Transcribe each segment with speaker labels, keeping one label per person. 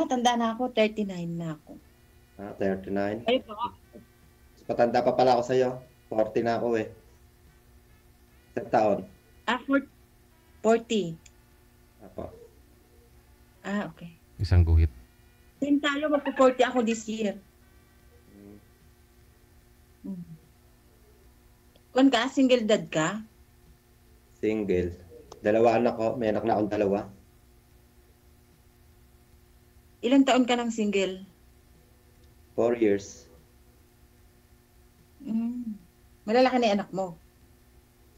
Speaker 1: matanda na ako. 39 na ako.
Speaker 2: 39.
Speaker 1: Ayun po.
Speaker 2: Mas patanda pa pala ako sa'yo. 40 na ako eh. Isang taon.
Speaker 1: 40.
Speaker 2: Apo.
Speaker 1: Okay.
Speaker 3: Isang guhit.
Speaker 1: Same tayo, magpo-40 ako this year. Kung ka, single dad ka?
Speaker 2: Single. Dalawa anak ko. May anak na akong dalawa.
Speaker 1: Ilang taon ka ng single?
Speaker 2: 4 years.
Speaker 1: Malalaki na yung anak mo.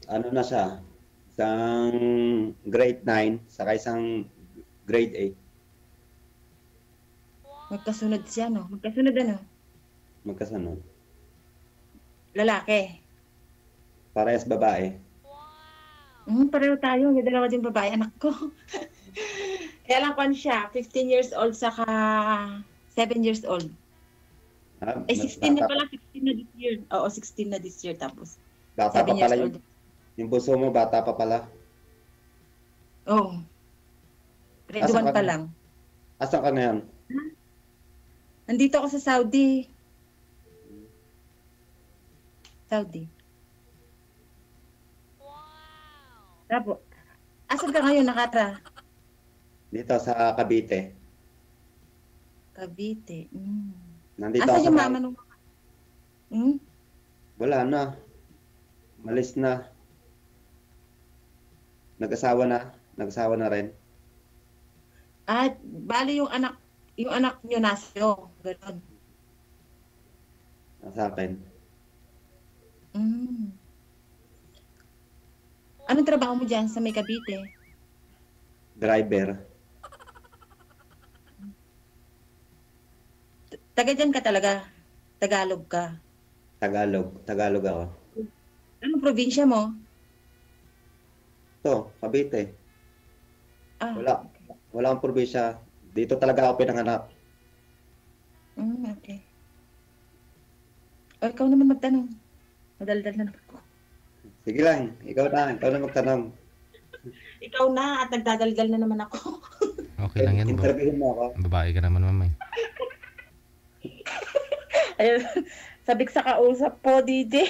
Speaker 2: Ano na siya? Isang grade 9, saka isang grade 8.
Speaker 1: Magkasunod siya, no? Magkasunod ano?
Speaker 2: Magkasunod.
Speaker 1: Lalaki.
Speaker 2: Parehas babae.
Speaker 1: Pareho tayo. May dalawa din babae anak ko. Kaya lang kung siya, 15 years old saka 7 years old. 16 na pala, 16 na this year. Oo, 16 na this year tapos.
Speaker 2: Bata
Speaker 1: 7
Speaker 2: pa
Speaker 1: years
Speaker 2: pala
Speaker 1: old.
Speaker 2: yung bunso mo, bata pa pala.
Speaker 1: Oo. Grade
Speaker 2: Asan
Speaker 1: 1
Speaker 2: ka
Speaker 1: pa
Speaker 2: na?
Speaker 1: lang.
Speaker 2: Asan ka na yan?
Speaker 1: Nandito ako sa Saudi. Saudi. Tapos, asan ka ngayon nakatira?
Speaker 2: Dito sa Cavite.
Speaker 1: Cavite.
Speaker 2: Nandito
Speaker 1: Asan
Speaker 2: ako
Speaker 1: yung
Speaker 2: sa
Speaker 1: mama nung...
Speaker 2: Wala na. Malis na. Nag-asawa na. Nag-asawa na rin.
Speaker 1: Bali yung anak nyo nasa'yo. Ganon.
Speaker 2: Nasa akin.
Speaker 1: Anong trabaho mo dyan sa may Cavite?
Speaker 2: Driver.
Speaker 1: Taga dyan ka talaga? Tagalog ka?
Speaker 2: Tagalog. Tagalog ako.
Speaker 1: Anong probinsya mo?
Speaker 2: Ito, Cavite. Wala.
Speaker 1: Okay.
Speaker 2: Wala akong probinsya. Dito talaga ako pinanganak.
Speaker 1: Okay. O, ikaw naman magtanong. Madaldal na naman ako.
Speaker 2: Sige lang. Ikaw na magtanong.
Speaker 1: Ikaw na at nagdadalgal na naman ako.
Speaker 3: Okay lang yan.
Speaker 2: Interviewin mo ako.
Speaker 3: Babae ka naman, mamay.
Speaker 1: Ayun, sabik sa kausap po, DJ.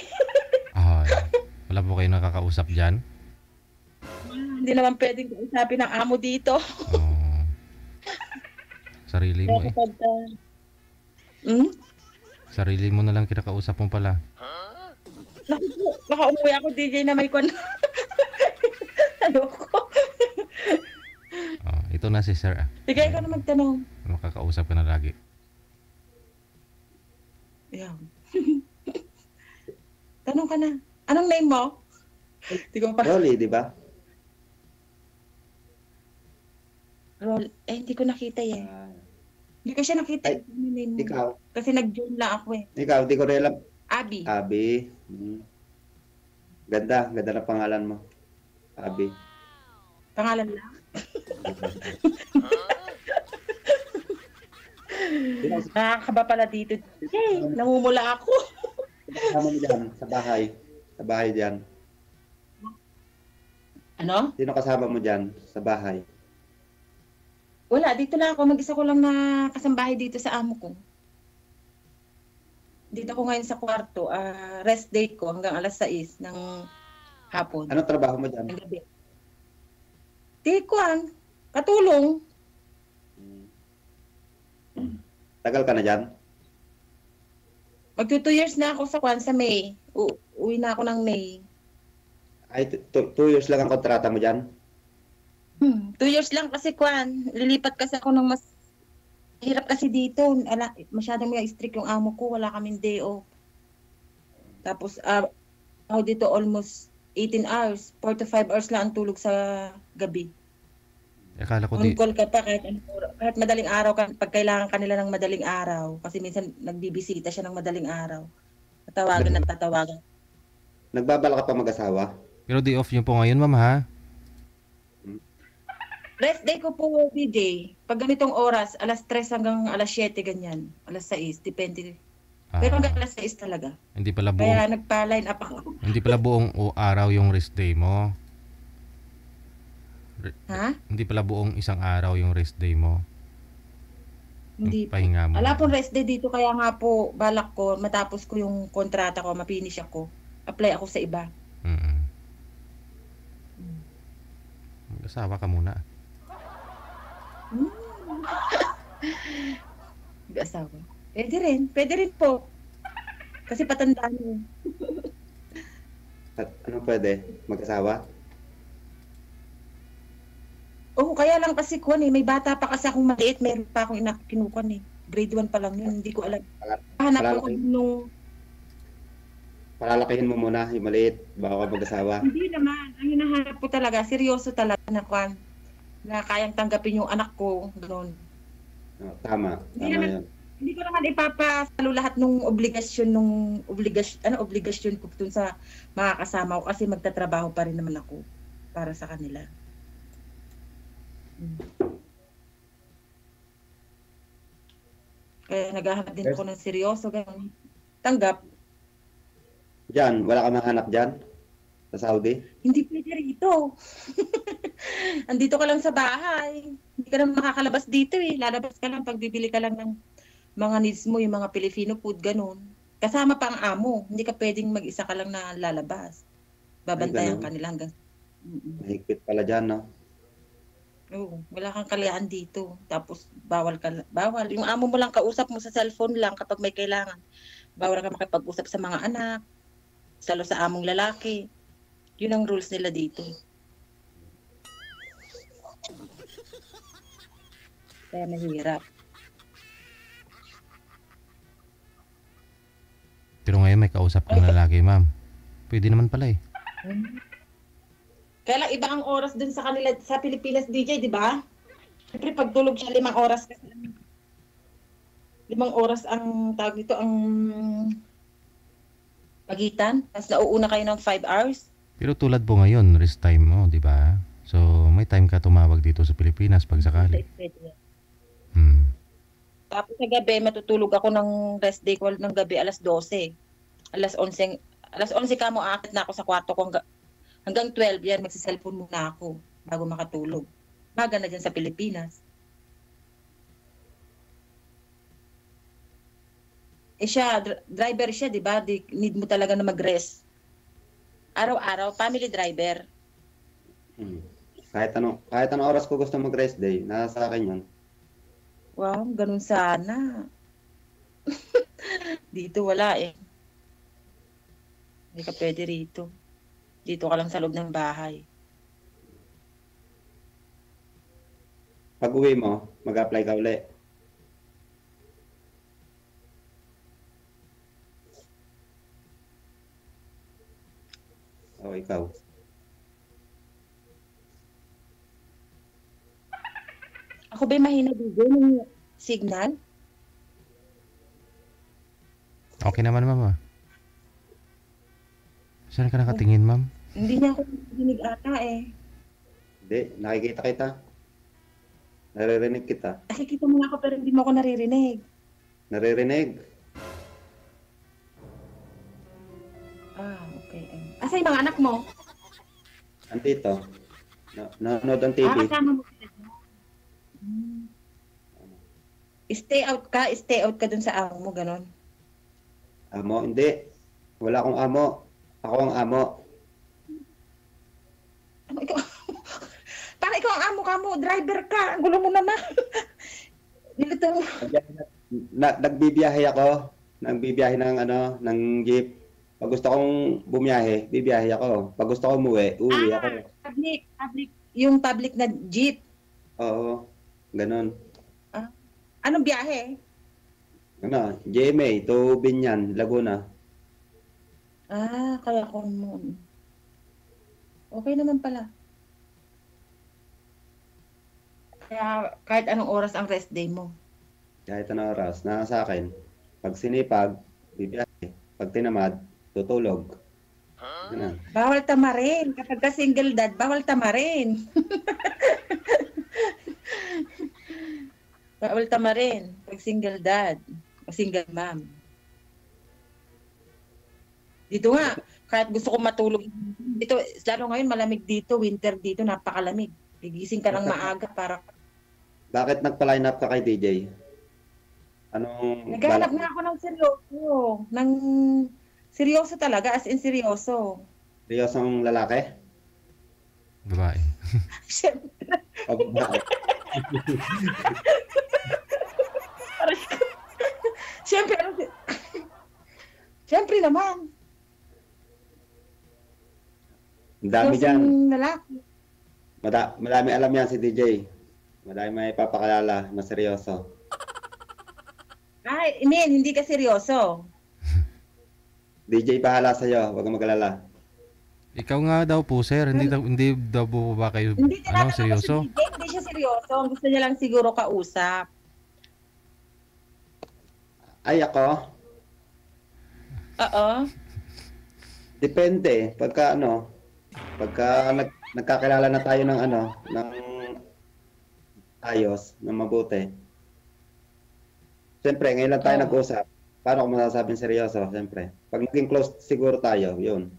Speaker 3: Wala po kayo nakakausap dyan?
Speaker 1: Hindi naman pwedeng kausapin ng amo dito.
Speaker 3: Sarili mo eh. Sarili mo na lang kinakausap mo pala.
Speaker 1: Baka umuwi ako, DJ, na may kon. Ayoko.
Speaker 3: Ito na si Sir.
Speaker 1: Sige, ikaw na magtanong.
Speaker 3: Makakausap ka na lagi.
Speaker 1: Yeah. Tanong ka na. Anong name mo?
Speaker 2: Rolly, di ba?
Speaker 1: Hindi ko nakita eh. Hindi ko siya nakita.
Speaker 2: Ay,
Speaker 1: name mo.
Speaker 2: Ikaw.
Speaker 1: Kasi nag-join lang ako eh.
Speaker 2: Ikaw, di ko rin alam.
Speaker 1: Abby.
Speaker 2: Abby. Ganda. Ganda na pangalan mo. Abby.
Speaker 1: Pangalan lang. Nakakaba pala dito. Hey, namumula ako.
Speaker 2: Kasama mo dyan, sa bahay. Sa bahay dyan.
Speaker 1: Ano?
Speaker 2: Sino kasama mo dyan, sa bahay?
Speaker 1: Wala, dito lang ako. Mag-isa ko lang na kasambahay dito sa amo ko. Dito ako ngayon sa kwarto. Rest day ko hanggang alas 6 ng hapon.
Speaker 2: Anong trabaho mo dyan?
Speaker 1: Ng gabi. Tikuan. Katulong.
Speaker 2: Tagal ka na dyan?
Speaker 1: Magto 2 years na ako sa kwan sa May. Uwi na ako ng May.
Speaker 2: Ay, 2 years lang ang kontrata mo dyan?
Speaker 1: 2 years lang kasi kwan. Lilipat kasi ako ng mas hirap kasi dito. Masyadong may strict yung amo ko. Wala kaming day off. Tapos ako dito almost 18 hours. 4 to 5 hours lang ang tulog sa gabi.
Speaker 3: Akala ko
Speaker 1: On call ka pa kahit madaling araw pag kailangan kanila ng madaling araw. Kasi minsan nagbibisita siya ng madaling araw. Tatawagan at tatawagan.
Speaker 2: Nagbabala ka pa mag-asawa?
Speaker 3: Pero day off niyo po ngayon, ma'am, ha?
Speaker 1: Rest day ko po, DJ. Pag ganitong oras, alas 3 hanggang alas 7, ganyan. Alas 6, depende. Pero hanggang alas 6 talaga.
Speaker 3: Hindi pala buong,
Speaker 1: Kaya nagpa-line up ako.
Speaker 3: hindi pala buong araw yung rest day mo.
Speaker 1: Ha?
Speaker 3: Hindi pala buong isang araw yung rest day mo.
Speaker 1: Hindi po.
Speaker 3: Pahinga mo.
Speaker 1: Wala pong rest day dito, kaya nga po, balak ko, matapos ko yung kontrata ko, mapinish ako. Apply ako sa iba.
Speaker 3: Mm. Mag-asawa ka muna.
Speaker 1: Mag-asawa. Pwede rin po. Kasi patandaan mo.
Speaker 2: At ano pwede? Mag-asawa?
Speaker 1: Oo, kaya lang kasi may bata pa kasi akong maliit, meron pa akong kinukuhan eh. Grade 1 pa lang yun, hindi ko alam. Hanap ko nung...
Speaker 2: Palalakihin mo muna yung maliit bago ka mag-asawa.
Speaker 1: Hindi naman, ang hinahanap ko talaga, seryoso talaga na kwan, na kayang tanggapin yung anak ko, gano'n.
Speaker 2: Oh, tama
Speaker 1: Hindi
Speaker 2: yun.
Speaker 1: Hindi ko naman ipapasalo lahat ng obligasyon ko dun sa mga kasama ko kasi magtatrabaho pa rin naman ako para sa kanila. Kaya naghahanap din ako ng seryoso, ganun. Tanggap.
Speaker 2: Diyan, wala ka mahanap dyan? Sa Saudi?
Speaker 1: Hindi pwede rito. Andito ka lang sa bahay. Hindi ka naman makakalabas dito eh. Lalabas ka lang pag bibili ka lang ng mga needs mo, yung mga Filipino food, ganun. Kasama pa ang amo. Hindi ka pwedeng mag-isa ka lang na lalabas. Babantayan ka nila hanggang...
Speaker 2: Mahigpit pala dyan, no?
Speaker 1: Oo, wala kang kalayaan dito. Tapos bawal. Yung amo mo lang kausap mo sa cellphone lang kapag may kailangan. Bawal ka makipag-usap sa mga anak, salo sa among lalaki. Yun ang rules nila dito. Kaya mahirap.
Speaker 3: Pero ngayon may kausap kang lalaki, ma'am. Pwede naman pala eh.
Speaker 1: Kaya lang iba ang oras dun sa kanila sa Pilipinas, DJ, di ba? Siyempre pagtulog siya 5 oras kasi 5 oras ang tawag dito, ang pagitan. Tapos nauuna kayo ng 5 hours.
Speaker 3: Pero tulad po ngayon, rest time mo, di ba? So, may time ka tumawag dito sa Pilipinas pag sakali. Hmm.
Speaker 1: Tapos sa gabi, matutulog ako ng rest day ko ng gabi alas 12. Alas 11 ka mo, akit na ako sa kwarto ko hanggang 12 yan, magsiselfone muna ako bago makatulog. Baga na dyan sa Pilipinas. Eh siya, driver siya, di ba? Need mo talaga na mag-rest. Araw-araw, family driver.
Speaker 2: Kahit anong oras ko gusto mag-rest day, nasa akin yun.
Speaker 1: Wow, ganun sana. Dito wala eh. Hindi ka pwede rito. Dito ka lang sa loob ng bahay.
Speaker 2: Pag uwi mo, mag-apply ka uli. O, ikaw.
Speaker 1: Ako ba mahina dito ng signal?
Speaker 3: Okay naman, ma'am. Ah. Saan ka nakatingin, ma'am?
Speaker 1: Hindi niya ako dinig ata eh.
Speaker 2: Hindi, nakikita kita. Naririnig kita.
Speaker 1: Nakikita mo nga ako pero hindi mo ako naririnig.
Speaker 2: Naririnig.
Speaker 1: Ah, okay. Asa yung mga anak mo?
Speaker 2: Andito. Nanonood ang TV.
Speaker 1: Kasama mo sila. Stay out ka dun sa amo mo, ganon.
Speaker 2: Amo? Hindi. Wala akong amo. Ako ang amo.
Speaker 1: Ano ikaw? Para ikaw ang amo ka mo, driver ka. Ang gulo mo naman. Nilito mo.
Speaker 2: Nagbibiyahe ako. Nagbibiyahe ng jeep. Pag gusto kong bumiyahe, bibiyahe ako. Pag gusto kong uwi ako.
Speaker 1: Public. Yung public na jeep.
Speaker 2: Oo. Ganon.
Speaker 1: Anong biyahe?
Speaker 2: GMA to Binyan, Laguna.
Speaker 1: Kaya ko mo. Okay naman pala. Kaya kahit anong oras ang rest day mo.
Speaker 2: Kahit anong oras, nasa akin. Pag sinipag, bibiyahe. Pag tinamad, tutulog. Ganun.
Speaker 1: Bawal tamarin. Kapag ka single dad, bawal tamarin. Bawal tamarin. Pag single dad o single mom. Dito nga, kahit gusto ko matulog. Dito, lalo ngayon malamig dito, winter dito, napakalamig. Gigising ka ng maaga para...
Speaker 2: Bakit nagpa-line up ka kay DJ? Anong
Speaker 1: Naghahanap
Speaker 2: balak
Speaker 1: na
Speaker 2: mo?
Speaker 1: ako ng seryoso. Ng seryoso talaga, as in seryoso.
Speaker 2: Seryosong lalaki?
Speaker 3: Babae.
Speaker 1: Siyempre,
Speaker 2: O babae?
Speaker 1: siyempre, siyempre naman,
Speaker 2: Ang dami
Speaker 1: seryosong
Speaker 2: dyan.
Speaker 1: lalaki.
Speaker 2: Madami alam yan si DJ. Madami may papakalala na seryoso.
Speaker 1: Ay, hindi ka seryoso.
Speaker 2: DJ bahala sa'yo, huwag kang mag-alala.
Speaker 3: Ikaw nga daw po, sir. Hindi daw po ba kayo
Speaker 1: Hindi tinatanong ko si
Speaker 3: seryoso?
Speaker 1: DJ, hindi siya seryoso. Ang gusto niya lang siguro kausap.
Speaker 2: Ay ako,
Speaker 1: Oo.
Speaker 2: depende. Pagka nagkakilala na tayo ng ng ayos, ng mabuti. Siyempre, ngayon lang tayo
Speaker 1: Oo.
Speaker 2: nag-usap. Paano ko masasabing seryoso? Siyempre. Pag naging close siguro tayo, yun.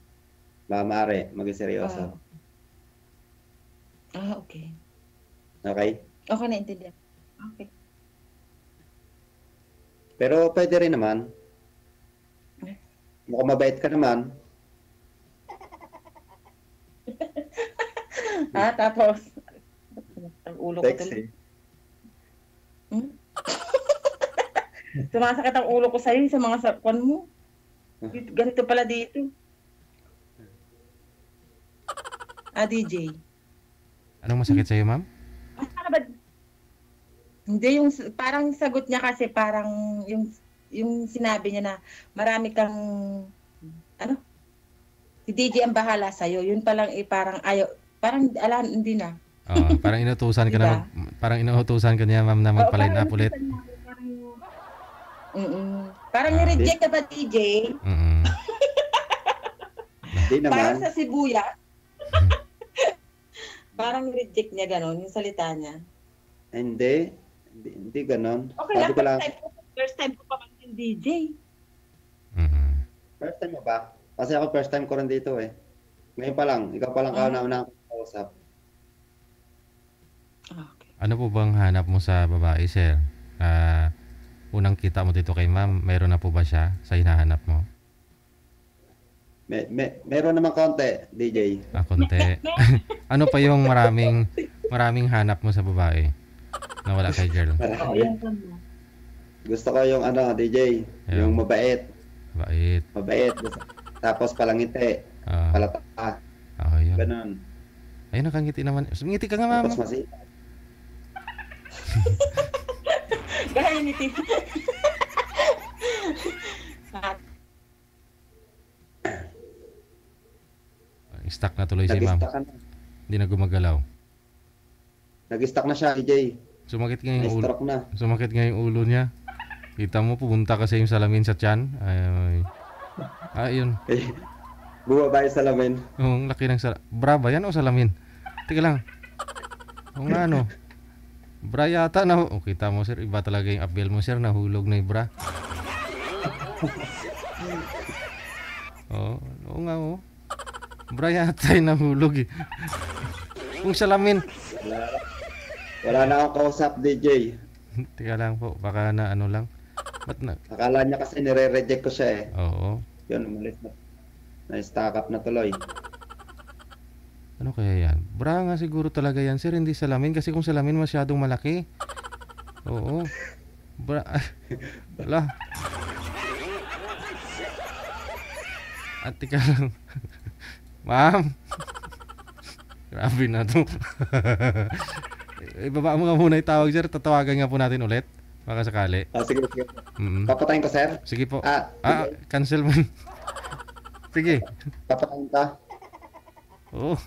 Speaker 2: Maaari, maging seryoso.
Speaker 1: Okay.
Speaker 2: Okay?
Speaker 1: Okay, naintindihan. Okay.
Speaker 2: Pero pwede rin naman. Mukhang mabait ka naman.
Speaker 1: Tapos, ang ulo ko tuloy.
Speaker 2: Sexy.
Speaker 1: Sumasakit ang ulo ko sa'yo sa mga sakwan mo. Ganito pala dito. DJ.
Speaker 3: Anong masakit sa'yo, ma'am?
Speaker 1: Para ba? Hindi, parang sagot niya kasi parang yung sinabi niya na marami kang, si DJ ang bahala sa'yo. Yun palang parang ayaw, parang alam, hindi na.
Speaker 3: Oo, parang inutusan ka
Speaker 1: Diba?
Speaker 3: parang inuutusan ka niya, ma'am, na magpa-line up ulit.
Speaker 1: Parang ni-reject ka ba, DJ?
Speaker 3: Mm.
Speaker 2: Hindi
Speaker 1: Parang
Speaker 2: naman.
Speaker 1: sa sibuyas. Parang ni-reject niya gano'n, yung salita niya.
Speaker 2: Hindi ganon.
Speaker 1: Okay
Speaker 2: Sabi
Speaker 1: lang,
Speaker 2: ko lang,
Speaker 1: first time ko pa man yung DJ.
Speaker 3: Mm.
Speaker 2: first time mo ba? Kasi ako first time ko rin dito eh. Ngayon pa lang, ikaw pa lang kauna-una akong kausap.
Speaker 1: Okay.
Speaker 3: Ano po bang hanap mo sa babae, sir? Unang kita mo dito kay ma'am, mayroon na po ba siya sa hinahanap mo?
Speaker 2: Meron naman konti, DJ.
Speaker 3: Konti. Ano pa yung maraming hanap mo sa babae na wala kay girl?
Speaker 2: Marami. Gusto ko yung DJ, yung mabait.
Speaker 3: Bait.
Speaker 2: Tapos palangiti, palata.
Speaker 3: Yun.
Speaker 2: Ganon.
Speaker 3: Ayun, nakangiti naman. Sumingiti ka nga, ma'am.
Speaker 2: Tapos masipag.
Speaker 1: Gaya ni Tito.
Speaker 3: Stuck na tuloy si ma'am.
Speaker 2: Nag-stuck na.
Speaker 3: Hindi na gumagalaw.
Speaker 2: Nag-stuck na siya, DJ.
Speaker 3: Sumakit nga yung ulo.
Speaker 2: Na-stroke na.
Speaker 3: Sumakit nga yung ulo niya. Kita mo, pupunta kasi yung salamin sa tiyan. Yun.
Speaker 2: Bumaba yung salamin.
Speaker 3: Ang laki ng bra ba yan o salamin? Tika lang. O nga ano. Bra yata na. Kita mo, sir. Iba talaga yung appeal mo, sir. Nahulog na yung bra. Oo nga, Bra yata yung nahulog eh. Kung salamin.
Speaker 2: Wala na akong kausap, DJ.
Speaker 3: Tika lang po. Baka na ano lang. Ba't na?
Speaker 2: Akala niya kasi nire-reject ko siya eh.
Speaker 3: Oo.
Speaker 2: Yun, umalis na. Na-stack up na tuloy.
Speaker 3: Ano kaya yan? Bra nga siguro talaga yan, sir. Hindi salamin. Kasi kung salamin masyadong malaki. Oo. Bra. Wala. At tika lang. Ma'am. Grabe na to. Ibaba mo nga muna yung tawag, sir. Tatawagan nga po natin ulit. Baka sakali.
Speaker 2: Sige. Papatayin ko, sir?
Speaker 3: Sige po.
Speaker 2: Sige.
Speaker 3: Cancel mo. Sige.
Speaker 2: Papatayin ka?
Speaker 3: Oo.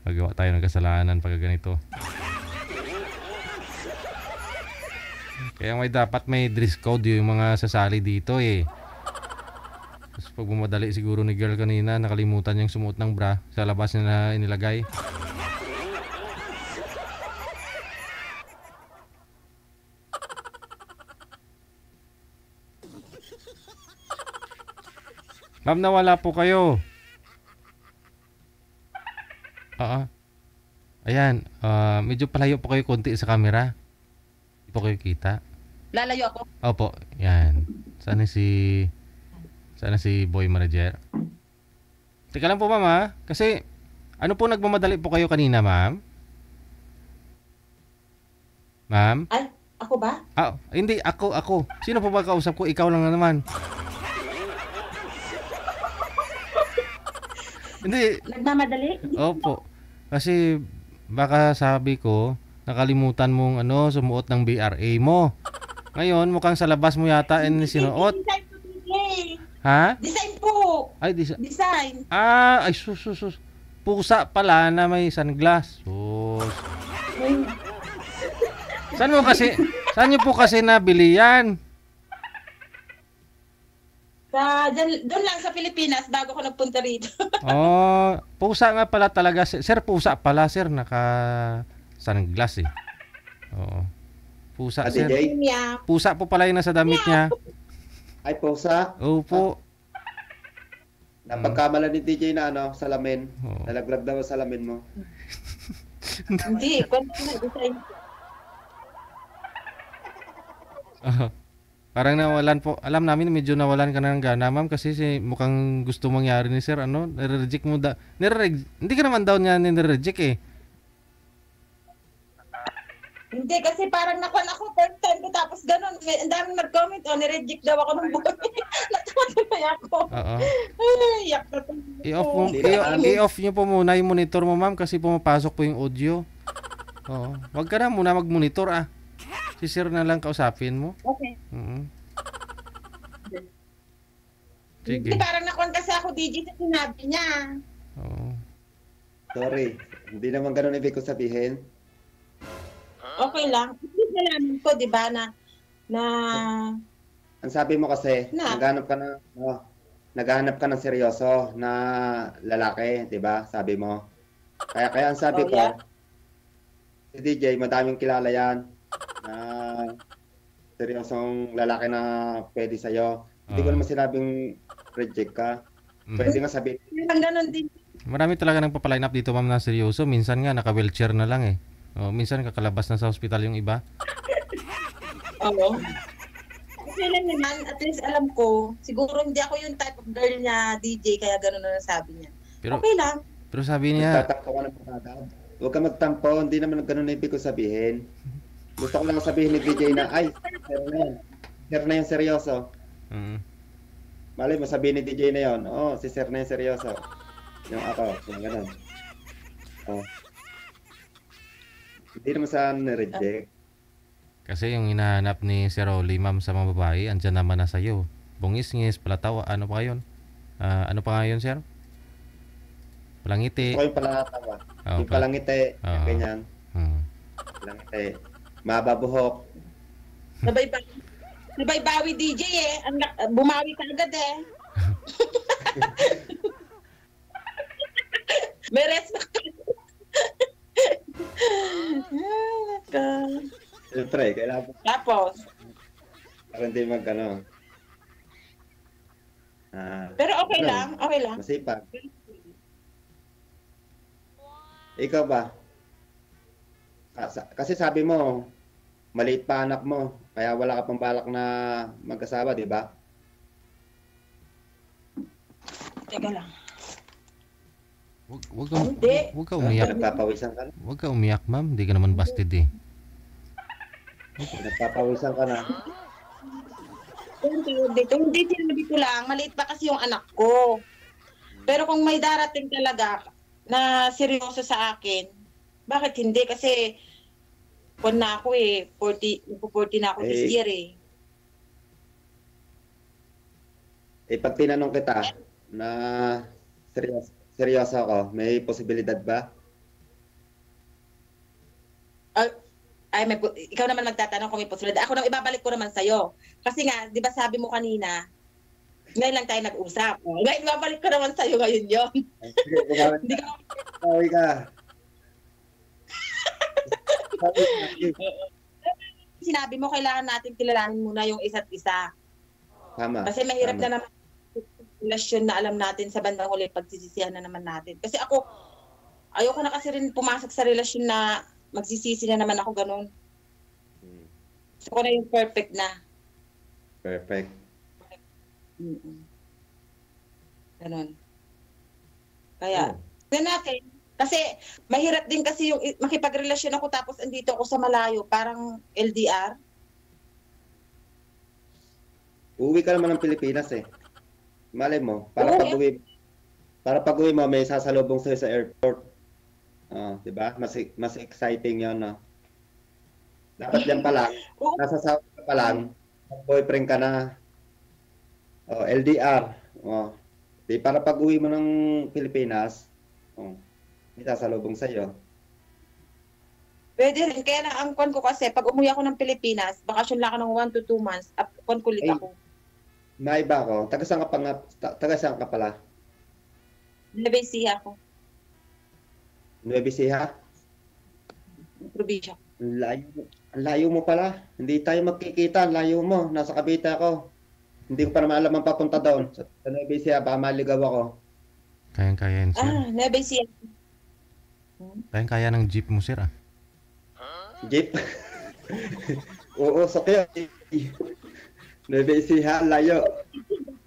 Speaker 3: Magawa tayo ng kasalanan pag ganito. Kaya dapat may dress code yung mga sasali dito eh. Tapos pag bumadali siguro ni girl kanina, nakalimutan niyang sumuot ng bra sa labas na inilagay. Ma'am, nawala po kayo. Ayan, medyo palayo po kayo konti sa camera. Hindi po kayo kita.
Speaker 1: Lalayo ako.
Speaker 3: Opo, yan. Sana si Boy Manager. Teka lang po, ma'am, ha? Kasi, ano po nagmamadali po kayo kanina, ma'am? Ma'am?
Speaker 1: Ay, ako ba?
Speaker 3: Hindi, ako. Sino po ba kausap ko? Ikaw lang na naman. Hindi,
Speaker 1: Nagmamadali?
Speaker 3: opo. Kasi, baka sabi ko, nakalimutan mong sumuot ng BRA mo. Ngayon, mukhang sa labas mo yata sinuot.
Speaker 1: Design po, DJ.
Speaker 3: Ha?
Speaker 1: Design po.
Speaker 3: Ay,
Speaker 1: Design.
Speaker 3: ay, sus. Pusa pala na may sunglass. Sus. Saan niyo po kasi nabili yan?
Speaker 1: Doon lang sa Pilipinas bago ko nagpunta rito.
Speaker 3: Pusa nga pala talaga. Sir, pusa pala, sir. Naka sunglass eh. Oo. Pusa, sir.
Speaker 2: DJ?
Speaker 3: Pusa po pala yung nasa damit niya.
Speaker 2: Ay, pusa.
Speaker 3: Opo.
Speaker 2: Napagkamala ni DJ na salamin.
Speaker 3: Oo.
Speaker 2: Nalaglag daw sa salamin mo.
Speaker 1: Hindi, kwento na design.
Speaker 3: Parang nawalan po. Alam namin medyo nawalan ka na ng gana, ma'am, kasi mukhang gusto mangyari ni sir, nire-reject mo hindi ka naman daw niya nire-reject eh.
Speaker 1: Hindi, kasi parang nakuha ako third time ko tapos ganun. Ang daming nag-comment, nireject daw ako ng buhay. Natawa ako.
Speaker 3: Oo.
Speaker 1: Ay, yak na to.
Speaker 3: I-off niyo po muna yung monitor mo, ma'am, kasi pumapasok po yung audio. Oo. Wag ka na muna mag-monitor Si sir na lang kausapin mo.
Speaker 1: Okay.
Speaker 3: Sige.
Speaker 1: Hindi, parang nakuha kasi ako DJ sa sinabi niya.
Speaker 3: Oo.
Speaker 2: Sorry. Hindi naman ganun ibig ko sabihin.
Speaker 1: Okay lang. Hindi nalaman ko, di ba, na
Speaker 2: Ang sabi mo kasi, naghanap ka ng seryoso na lalaki, 'di ba? Sabi mo. Kaya ang sabi ko, si DJ, madaming kilala 'yan na seryosong lalaki na pwede sa'yo. Hindi ko naman sinabing reject ka. Pwede nga sabihin.
Speaker 1: Ganun din.
Speaker 3: Marami talaga nang papaline up dito, ma'am, na seryoso. Minsan nga naka-wheelchair na lang eh. Minsan kakalabas na sa ospital yung iba.
Speaker 1: Oo. Kasi lang naman, at least alam ko, siguro hindi ako yung type of girl niya, DJ, kaya gano'n na nasabi niya. Okay lang.
Speaker 3: Pero sabi niya,
Speaker 2: Magtatampo ka ng agad. Huwag ka magtampo, hindi naman ganun na ibig ko sabihin. Gusto ko lang sabihin ni DJ na, ay, sir na yan. Sir na yung seryoso. Malay mo, sabihin ni DJ na yun, si sir na yung seryoso. Yung ako, yung ganun. Hindi naman saan na-reject.
Speaker 3: kasi yung hinahanap ni Sir Rolly, ma'am, sa mga babae, andyan naman na sa'yo. Bungis-ngis, palatawa, ano pa yun? Ano pa nga yun, sir? Palangiti.
Speaker 2: Gusto ko yung palatawa. Yung palangiti, ganyan. Palangiti. Mababuhok.
Speaker 1: Nabay-bawi DJ eh. Bumawi ka agad eh. May respect.
Speaker 2: Siyempre, kailangan
Speaker 1: Tapos,
Speaker 2: para hindi
Speaker 1: pero okay lang.
Speaker 2: masipag. Ikaw ba? Kasi sabi mo, maliit pa anak mo, kaya wala ka pang balak na mag-asawa, di ba?
Speaker 1: Teka lang.
Speaker 3: Wag ka umiyak.
Speaker 2: Nagpapawisan ka na.
Speaker 3: Wag ka umiyak, ma'am. Hindi ka naman busted eh.
Speaker 2: Nagpapawisan ka na.
Speaker 1: Hindi sinabi ko lang, maliit pa kasi yung anak ko. Pero kung may darating talaga na seryoso sa akin, bakit hindi? Kasi kung na ako 40 na ako this year eh.
Speaker 2: Pag tinanong kita na seryoso ako, may posibilidad ba?
Speaker 1: Ikaw naman magtatanong kung may posibilidad. Ako nang ibabalik ko naman sa'yo. Kasi nga, di ba sabi mo kanina, ngayon lang tayo nag-usap. Ngayon, ibabalik ko naman sa'yo ngayon yun. Hindi ka
Speaker 2: Sorry ka.
Speaker 1: Sinabi mo, kailangan natin kilalanin muna yung isa't isa.
Speaker 2: Tama.
Speaker 1: Kasi mahirap na naman relasyon na alam natin sa bandang huli, pagsisisihan na naman natin. Kasi ako, ayoko na kasi rin pumasok sa relasyon na magsisisi na naman ako ganun.
Speaker 2: Hmm.
Speaker 1: Gusto ko na yung perfect na.
Speaker 2: Perfect.
Speaker 1: Ganun. Kaya,
Speaker 2: Oh.
Speaker 1: tignan natin. Kasi mahirap din kasi yung makipagrelasyon ako tapos andito ako sa malayo, parang LDR.
Speaker 2: Uuwi ka naman ng Pilipinas eh. Malay mo, para
Speaker 1: Oo.
Speaker 2: pag-uwi mo may sasalubong sa'yo sa airport. Oh, 'di ba? Mas exciting 'yon, no. Dapat diyan pa lang,
Speaker 1: Oo.
Speaker 2: nasa Saudi ka pa lang, boyfriend ka na. Oh, LDR. Oh. Di para pag-uwi mo ng Pilipinas, oh, may sasalubong sa'yo.
Speaker 1: Pwede rin. Kaya lang ang kwan ko kasi, pag umuwi ako ng Pilipinas, bakasyon lang ako ng 1 to 2 months, kwan kulit
Speaker 2: Ay.
Speaker 1: ako.
Speaker 2: May iba ako. Taga saan ka pala?
Speaker 1: Nabesiya ako.
Speaker 2: Nueva Ecija?
Speaker 1: Probinsya.
Speaker 2: Ang layo mo pala. Hindi tayo magkikita. Ang layo mo. Nasa Cavite ako. Hindi ko pa naman alam ang papunta doon. Sa Nueva Ecija, baka maligaw ako.
Speaker 3: Kayang-kaya yan, sir.
Speaker 1: Nabesiya.
Speaker 3: Kayang-kaya ng jeep mo, sir, ah.
Speaker 2: Jeep? Oo, sakya. Nueva Ecija, layo.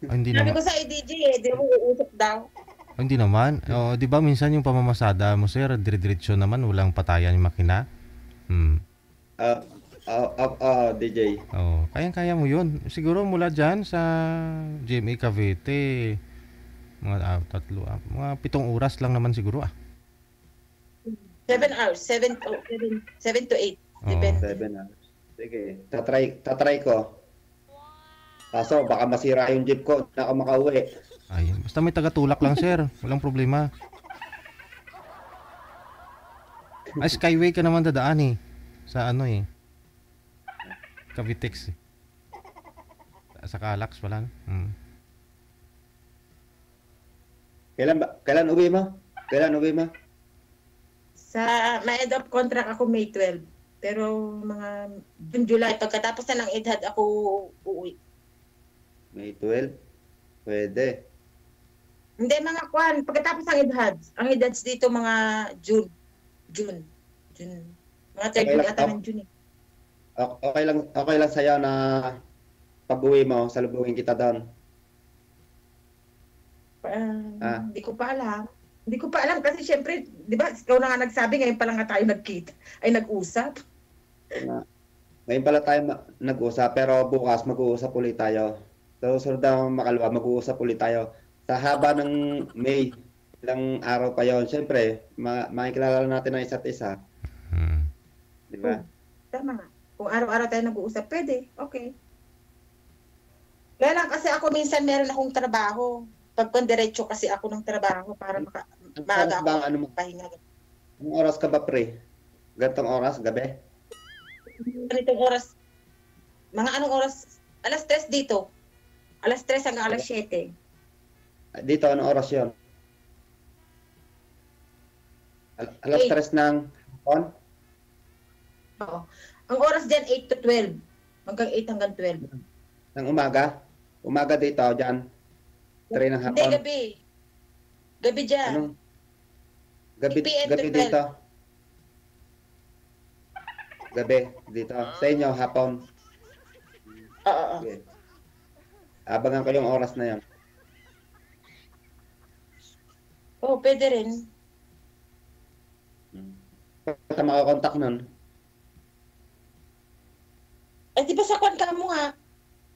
Speaker 3: Hindi
Speaker 1: Sabi
Speaker 3: naman.
Speaker 1: ko sa IDG di mo uusap daw.
Speaker 3: Hindi naman. Oh, 'di ba minsan yung pamamasada mo, sir, dire-diretso naman, walang patayan yung makina.
Speaker 2: DJ.
Speaker 3: Oh, kayang-kaya mo 'yun. Siguro mula diyan sa GMA Cavite, mga mga 7 oras lang naman siguro, ah.
Speaker 1: 7 hours. 7 to 8.
Speaker 3: Oo.
Speaker 1: Depende.
Speaker 2: 7 hours. Sige, tatry ko. Kaso baka masira yung jeep ko, na ako makauwi.
Speaker 3: Ayun. Basta may taga-tulak lang, sir. Walang problema. Ay, Skyway ka naman dadaan eh. Sa ano eh. Cavitex eh. Sa Calax wala.
Speaker 2: Kailan uwi mo? Kailan uwi mo?
Speaker 1: May adopt contract ako May 12. Pero mga June, July, pagkatapos na ng EDHAD ako uuwi.
Speaker 2: May 12? Pwede.
Speaker 1: Hindi, mga kwan. Pagkatapos ng EDHAD. Ang EDHADs dito mga June. Mga 3
Speaker 2: Okay lang,
Speaker 1: ata ng June eh.
Speaker 2: Okay lang sa'yo na pag-uwi mo, salubungin kita doon.
Speaker 1: Hindi ko pa alam. Hindi ko pa alam kasi syempre, di ba, ikaw na nga nagsabi, ngayon pa lang nga tayo nagkita, ay nag-usap.
Speaker 2: Ngayon pala tayo nag-usap, pero bukas mag-uusap ulit tayo. So, sunod na makalawa, mag-uusap ulit tayo. Sa haba ng May, ilang araw pa yun. Siyempre, makikilala natin ang isa't isa. Di ba?
Speaker 1: Tama nga. Kung araw-araw tayo nag-uusap, pwede. Okay. Kaya lang kasi ako minsan meron akong trabaho. Pagkondiretso kasi ako ng trabaho para maaga ako pahinga.
Speaker 2: Anong oras ka ba, pre? Gantong oras, gabi?
Speaker 1: Ganitong oras, mga anong oras? Alas 3 dito. Alas 3 hanggang alas 7.
Speaker 2: Dito, anong oras yun? Alas 3 ng hapon?
Speaker 1: Oo. Ang oras dyan, 8 to 12. Hanggang 8 hanggang 12.
Speaker 2: Ng umaga? Umaga dito, dyan. 3 ng hapon.
Speaker 1: Hindi, gabi. Gabi dyan.
Speaker 2: Anong? Gabi
Speaker 1: 8 PM to 12.
Speaker 2: dito. Gabi dito. Sa inyo, hapon.
Speaker 1: Oo.
Speaker 2: Okay. Abangan ko yung oras na yan.
Speaker 1: Oo, pwede rin.
Speaker 2: Basta makakontakt nun.
Speaker 1: Ay, di ba sa kwan ka mo nga?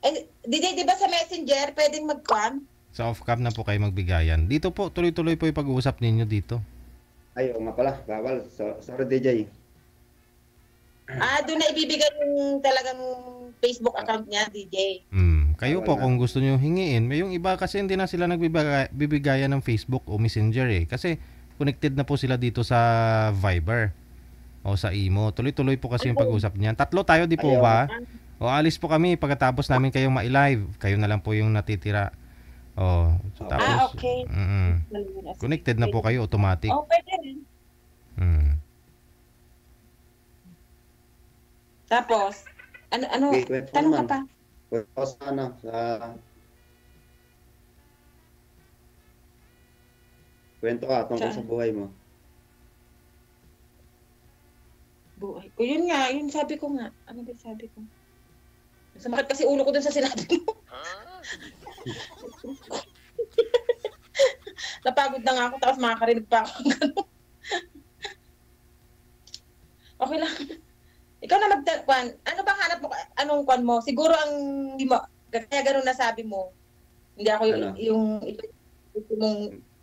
Speaker 1: Ay, di ba sa messenger, pwedeng mag-kwan?
Speaker 3: Sa off-cam na po kayo magbigayan. Dito po, tuloy-tuloy po yung pag-uusap ninyo dito.
Speaker 2: Ay, oo nga pala. Bawal. Sorry, DJ.
Speaker 1: Doon na ibibigay yung talagang Facebook account niya, DJ.
Speaker 3: Kayo po kung gusto nyo hingiin. May yung iba kasi hindi na sila nagbibigayan ng Facebook o Messenger eh. Kasi connected na po sila dito sa Viber o sa Imo. Tuloy-tuloy po kasi yung pag-usap niyan. 3 tayo, di po ba? O alis po kami pagkatapos namin kayong ma-live. Kayo na lang po yung natitira. O, tapos,
Speaker 1: okay.
Speaker 3: Connected na po kayo automatic.
Speaker 1: Pwede rin. Tapos, ano, tanong ka pa?
Speaker 2: Kwento ka tungkol sa buhay mo.
Speaker 1: buhay ko. Yun nga, yun sabi ko nga. Ano ba sabi ko? Sumakit kasi ulo ko dun sa sinabi mo. Napagod na nga ako, tapos makakarinig pa ako. Okay lang. Ikaw na magtakwan. Ano ba hanap mo? Anong kwan mo? Siguro ang hindi mo, kaya ganun nasabi mo. Hindi ako yung mong,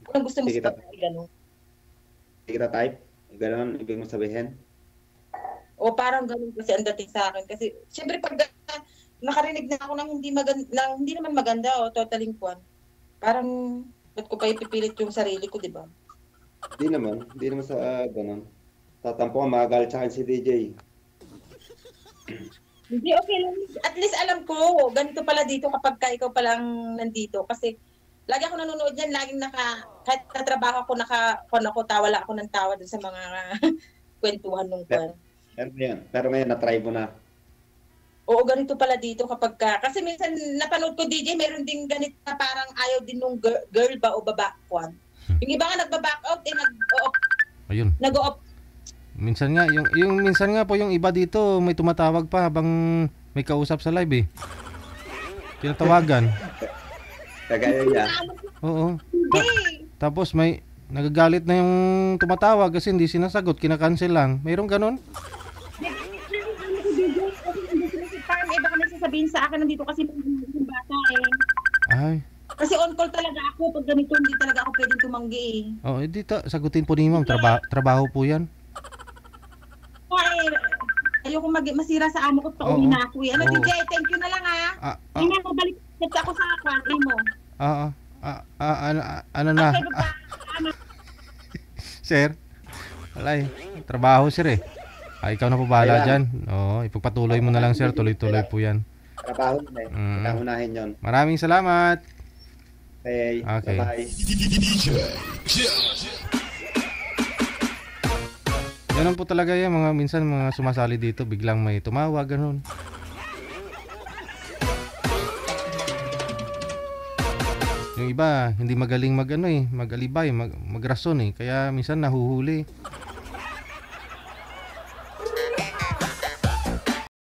Speaker 1: kung gusto mo sa gano'n.
Speaker 2: Hindi kita type? Gano'n, ibig mo sabihin?
Speaker 1: O parang ganun kasi ang dating sa akin. Kasi, syempre pag nakarinig na ako ng hindi naman maganda o totaling kwan. Parang, ba't ko pa ipipilit yung sarili ko, di ba?
Speaker 2: Hindi naman sa gano'n. Tatampo ka, magagalit sa akin si DJ.
Speaker 1: Hindi, okay lang. At least alam ko, ganito pala dito kapag ikaw palang nandito. Kasi, lagi ako nanonood yan, laging kahit natrabaho ako, tawala ako ng tawa dun sa mga kwentuhan nung kwan.
Speaker 2: Pero ngayon, na-try mo na.
Speaker 1: Oo, ganito pala dito kasi minsan napanood ko DJ, meron din ganito na parang ayaw din nung girl ba o baba kwan. Yung iba nga nagba-back out, nag-o-off.
Speaker 3: Ayun.
Speaker 1: Nag-o-off.
Speaker 3: Minsan nga minsan nga po yung iba dito may tumatawag pa habang may kausap sa live eh. Tinatawagan.
Speaker 2: Kagaya niya.
Speaker 3: Oo. Tapos may nagagalit na yung tumatawag kasi hindi sinasagot, kinakancel lang. Mayroong ganun?
Speaker 1: Baka nagsasabihin sa akin nandito kasi yung bata eh.
Speaker 3: Ay.
Speaker 1: Kasi on call talaga ako pag ganito, hindi talaga ako pwedeng tumanggi eh.
Speaker 3: Oh, dito sagutin po ni Ma'am, trabaho po 'yan.
Speaker 1: Ayoko masira sa amo ko, pauwi na ako eh. Ano, DJ, thank you na lang ha. Hindi na, mabalik ako sa kwarto mo.
Speaker 3: Ano na? Sir, walay, trabaho sir eh. Ikaw na po bahala dyan. Oo, ipagpatuloy mo na lang sir, tuloy-tuloy po yan.
Speaker 2: Trabaho na eh, unahin yun.
Speaker 3: Maraming salamat.
Speaker 2: Okay. Bye-bye.
Speaker 3: Ganun po talaga yan, minsan mga sumasali dito, biglang may tumawag, ganun. Yung iba, hindi magaling mag-alibay, magrason eh, kaya minsan nahuhuli.